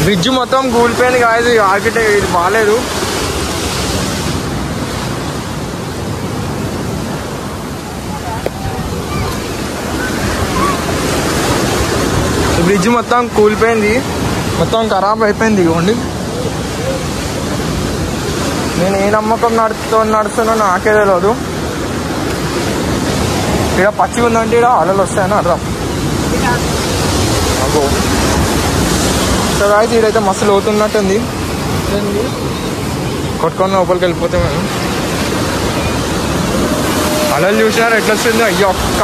Bridge మొత్తం కూలిపోయింది కాదు, ఆర్కిటెక్ట్ ఇది బాగాలేదు. బ్రిడ్జ్ మొత్తం కూలిపోయింది, మొత్తం ఖరాబ్ అయిపోయింది. ఇవ్వండి, నేను ఏ నమ్మకం నడుస్తున్నా నాకే తెలియదు. ఇక్కడ పచ్చిగా ఉందంటే ఇక్కడ అలలు వస్తాయని అర్థం. సరే అయితే ఇదైతే మస్తు లోతున్నట్టుంది, కొట్టుకొని లోపలికి వెళ్ళిపోతే మేము. అలలు చూసినారు ఎట్లా వస్తుంది, అయ్యో అక్క.